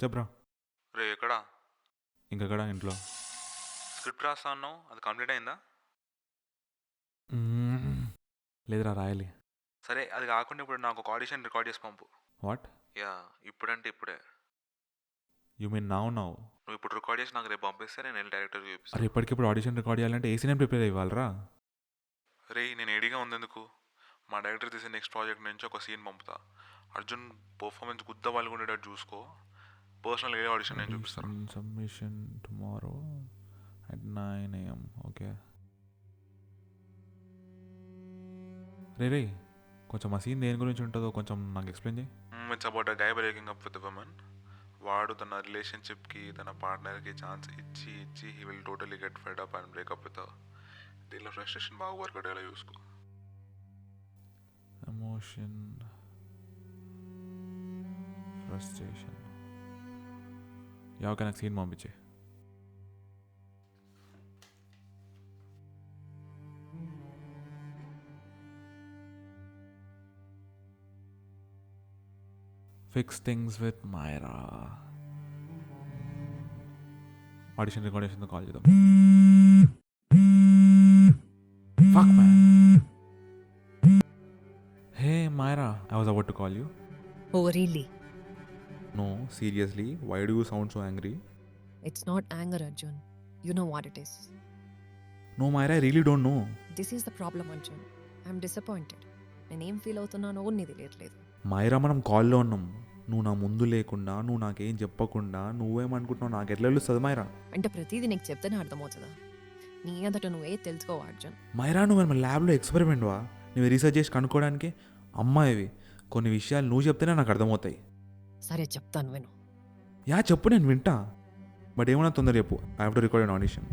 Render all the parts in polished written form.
చెప్పరా. రే ఎక్కడా ఇంకెక్కడ ఇంట్లో. స్క్రిప్ట్ రాస్తా అన్నావు, అది కంప్లీట్ అయిందా? లేదురా, రాయాలి. సరే అది కాకుండా ఇప్పుడు నాకు ఒక ఆడిషన్ రికార్డ్ చేసి పంపు. వాట్ యా, ఇప్పుడంటే ఇప్పుడే. You mean now now? నువ్వు ఇప్పుడు రికార్డ్ చేసి నాకు రేపు పంపిస్తే నేను వెళ్ళి డైరెక్టర్కి అరే చూపిస్తాను. ఇప్పటికిప్పుడు ఆడిషన్ రికార్డ్ చేయాలంటే ఏసీ నేను ప్రిపేర్ అవ్వాలరా. రే నేను ఏడీగా ఉందెందుకు, మా డైరెక్టర్ తీసే నెక్స్ట్ ప్రాజెక్ట్ నుంచి ఒక సీన్ పంపుతా. అర్జున్ పర్ఫార్మెన్స్ గుద్ద వాళ్ళు ఉండేటట్టు చూసుకో. పర్సనల్ ఏ ఆడిషన్ నేను చూపిస్తాను. Submission tomorrow at 9 AM. Okay రే, కొంచెం ఆ సీన్ దేని గురించి ఉంటుందో కొంచెం నాకు ఎక్స్ప్లెయిన్ చేయి. It's about a guy breaking up with women. వాడు తన రిలేషన్షిప్కి తన పార్ట్నర్కి ఛాన్స్ ఇచ్చి ఇచ్చి he will totally get fed up and break up with. దీనిలో ఫ్రస్ట్రేషన్ బాగా వర్క్ అయ్యేలా చూసుకో. Emotion, frustration. నాకు సీన్ పంపించే. Fix things with Myra. Audition recordation call చేద్దాం. Fuck man. Hey Myra, I was about to call you. Oh, really? No, seriously, why do you sound so angry? It's not anger, Arjun. You know what it is. No Myra, I really don't know. This is the problem, Arjun. I'm disappointed. నేనేం feel అవుతున్నానో కూడా నీకు తెలియట్లేదు. మైరా, మనం కాల్లో ఉన్నాం. నువ్వు నా ముందు లేకుండా, నువ్వు నాకేం చెప్పకుండా నువ్వేమనుకుంటున్నావు నాకు ఎట్లా తెలుస్తుంది మైరా? అంటే ప్రతిదీ నీకు చెప్తేనే అర్థమవుతుందా? నీ అంతట నువ్వే తెలుసుకోవా అర్జున్? మైరా, నువ్వు మన ల్యాబ్లో ఎక్స్పెరిమెంట్వా? నువ్వు రీసెర్చ్ చేసి కనుక్కోవడానికి? అమ్మాయివి, కొన్ని విషయాలు నువ్వు చెప్తేనే నాకు అర్థమవుతాయి. సరే చెప్తాను విను. యా చెప్పు, నేను వింటా. బట్ ఏమన్నా తొందర చెప్పు. I have to record an audition.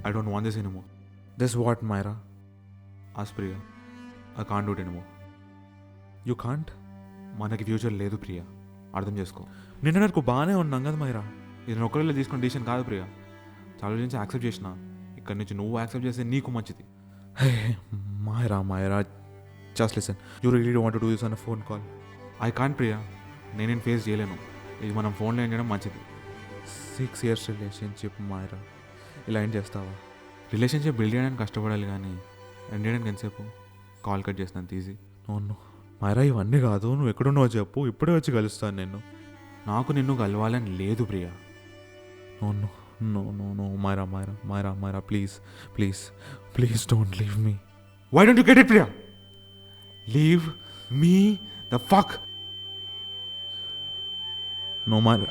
I don't want this anymore. This what, Myra? Ask Priya. I can't do it anymore. You can't? మనకి ఫ్యూచర్ లేదు ప్రియా, అర్థం చేసుకో. నిన్న నాకు బాగానే ఉన్నాం కదా మైరా. ఇది నేను ఒక్కరిలో తీసుకున్న డిసిషన్ కాదు ప్రియా. చాలా నుంచి యాక్సెప్ట్ చేసిన. ఇక్కడి నుంచి నువ్వు యాక్సెప్ట్ చేస్తే నీకు మంచిది. Hey Myra, just listen. You really don't want to do this on a phone call. I can't Priya, నేనేం ఫేస్ చేయలేను. ఇది మనం ఫోన్లో ఏం చేయడం మంచిది. 6 years రిలేషన్షిప్ మైరా, ఇలా ఏం చేస్తావా? రిలేషన్షిప్ బిల్డ్ చేయడానికి కష్టపడాలి కానీ ఎండ్ చేయడానికి ఎంతసేపు? కాల్ కట్ చేసినంత ఈజీ. నో మైరా, ఇవన్నీ కాదు. నువ్వు ఎక్కడున్నావో చెప్పు, ఇప్పుడే వచ్చి కలుస్తాను నేను. నాకు నిన్ను కలవాలని లేదు Priya. No Myra, please don't leave me. Why don't you get it Priya? Leave me the fuck. No Myra.